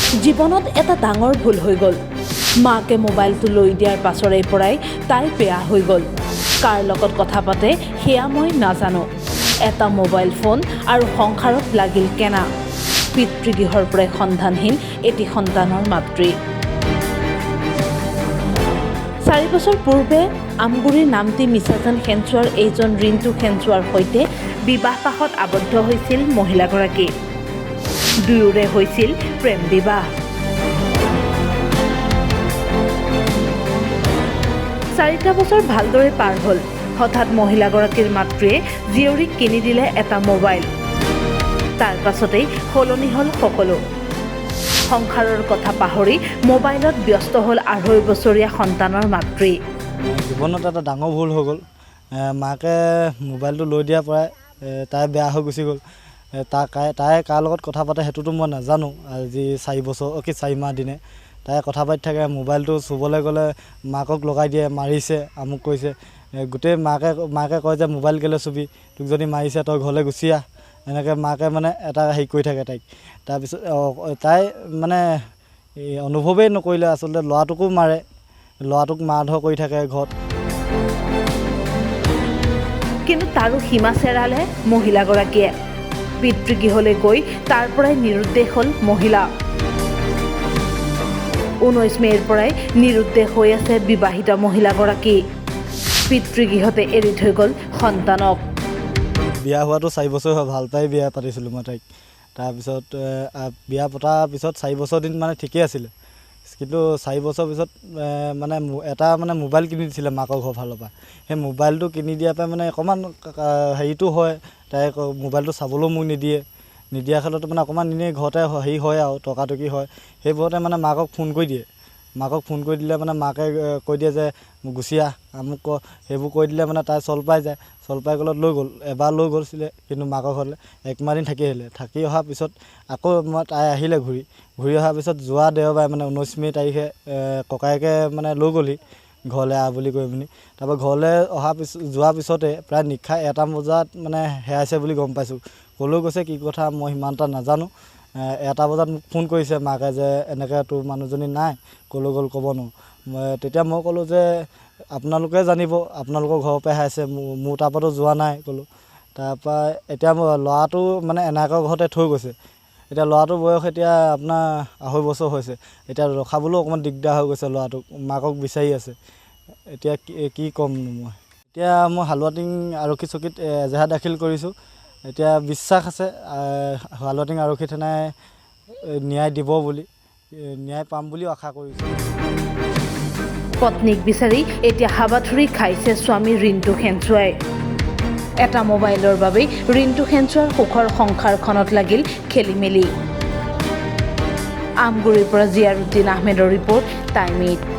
জীৱনত এটা ডাঙৰ ভুল হৈ গ'ল। মাকে মোবাইলটো লৈ দিয়াৰ পাছৰে পৰাই তাই বেয়া হৈ গ'ল। কাৰ লগত কথা পাতে সেয়া মই নাজানো। এটা মোবাইল ফোন আৰু সংসাৰত লাগিল কেনা। পিতৃগৃহৰ পৰাই সন্ধানহীন এটি সন্তানৰ মাতৃ। 4 বছৰ পূৰ্বে আমগুৰিৰ নামটি মিছাজান খেঞ্চুৱাৰ এইজন ৰিণ্টু খেঞ্চুৱাৰ সৈতে বিবাহপাশত আবদ্ধ হৈছিল মহিলাগৰাকী। দুয়োৰে হৈছিল প্ৰেম বিবাহ। 4টা বছৰ ভালদৰে পাৰ হ'ল। হঠাৎ মহিলাগৰাকীৰ মাতৃয়ে জীয়ৰীক কিনি দিলে এটা মোবাইল। তাৰ পাছতেই সলনি হ'ল সকলো। সংসাৰৰ কথা পাহৰি মোবাইলত ব্যস্ত হ'ল 2.5 বছৰীয়া সন্তানৰ মাতৃ। জীৱনত এটা ডাঙৰ ভুল হৈ গ'ল। মাকে মোবাইলটো লৈ দিয়াৰ পৰাই তাই বেয়া হৈ গুচি গ'ল। তাই কাৰ লগত কথা পাতে সেইটোতো মই নাজানো। আজি 4 মাহ দিনে তাই কথা পাতি থাকে। মোবাইলটো চুবলৈ গ'লে মাকক লগাই দিয়ে, মাৰিছে, আমুক কৰিছে। গোটেই মাকে কয় যে মোবাইল কেলৈ চুবি, তোক যদি মাৰিছে তই ঘৰলৈ গুচি আহ। এনেকৈ মাকে মানে এটা হেৰি কৰি থাকে তাইক। তাৰপিছত তাই মানে অনুভৱেই নকৰিলে আচলতে ল'ৰাটোকো মাৰে, ল'ৰাটোক মাৰধৰ কৰি থাকে ঘৰত। কিন্তু তাৰো সীমা চেৰালে মহিলাগৰাকীয়ে। পিতৃগৃহলৈ গৈ তাৰ পৰাই নিৰুদ্দেশ হ'ল মহিলা। 19 মে'ৰ পৰাই নিৰুদ্দেশ হৈ আছে বিবাহিতা মহিলাগৰাকী। পিতৃগৃহতে এৰি থৈ গ'ল সন্তানক। বিয়া হোৱাটো 4 বছৰ হয়, ভাল পাই বিয়া পাতিছিলোঁ মই তাইক। তাৰপিছত বিয়া পতাৰ পিছত 4 বছৰ দিন মানে ঠিকেই আছিলে। কিন্তু 4 বছৰ পিছত মানে এটা মোবাইল কিনি দিছিলে মাকৰ ঘৰৰ ফালৰ পৰা। সেই মোবাইলটো কিনি দিয়াৰ পৰা মানে অকণমান হেৰিটো হয়, তাই মোবাইলটো চাবলৈও মোক নিদিয়াৰ ক্ষেত্ৰত মানে অকণমান এনেই ঘৰতে হেৰি হয় আৰু টকাটকি হয়। সেইবোৰতে মানে মাকক ফোন কৰি দিয়ে। মাকক ফোন কৰি দিলে মানে মাকে কৈ দিয়ে যে গুচি আহ, আমুক সেইবোৰ কৈ দিলে মানে তাই চল পাই যায়। চল পাই গ'লত লৈ গ'ল। এবাৰ লৈ গৈছিলে কিন্তু মাকৰ ঘৰলৈ 1 মাহ দিন থাকি আহিলে। থাকি অহাৰ পিছত আকৌ তাই আহিলে ঘূৰি অহাৰ পিছত যোৱা দেওবাৰে মানে 19 মে' তাৰিখে ককায়েকে মানে লৈ গ'লহি ঘৰলৈ আহ বুলি কৈ পিনি। তাৰপৰা ঘৰলৈ যোৱাৰ পিছতে প্ৰায় নিশা 1টা বজাত মানে হেৰাইছে বুলি গম পাইছোঁ। ক'লৈ গৈছে কি কথা মই সিমান এটা নাজানো। 1টা বজাত মোক ফোন কৰিছে মাকে যে এনেকৈ তোৰ মানুহজনী নাই, ক'লৈ গ'ল ক'ব নোৱাৰোঁ। তেতিয়া মই ক'লোঁ যে আপোনালোকে জানিব, আপোনালোকৰ ঘৰৰ পৰাই হেৰাইছে, মোৰ তাৰপৰাতো যোৱা নাই ক'লোঁ। তাৰপৰা এতিয়া মই ল'ৰাটো মানে এনায়েকৰ ঘৰতে থৈ গৈছে। এতিয়া ল'ৰাটোৰ বয়স এতিয়া আপোনাৰ 2.5 বছৰ হৈছে। এতিয়া ৰখাবলৈও অকণমান দিগদাৰ হৈ গৈছে ল'ৰাটোক, মাকক বিচাৰি আছে। এতিয়া কি ক'মনো মই। এতিয়া মই হালুৱাটিং আৰক্ষী চকীত এজাহাৰ দাখিল কৰিছোঁ। এতিয়া বিশ্বাস আছে হালুৱাটিং আৰক্ষী থানাই ন্যায় দিব বুলি, ন্যায় পাম বুলিও আশা কৰিছোঁ। পত্নীক বিচাৰি এতিয়া হাবাথুৰি খাইছে স্বামী ৰিণ্টু খেঞ্চুৱাই। এটা মোবাইলৰ বাবেই ৰিণ্টু খেঞ্চুৱাৰ সুখৰ সংসাৰখনত লাগিল খেলিমেলি। আমগুৰিৰ পৰা জিয়াৰুদ্দিন আহমেদৰ ৰিপৰ্ট, টাইম 8।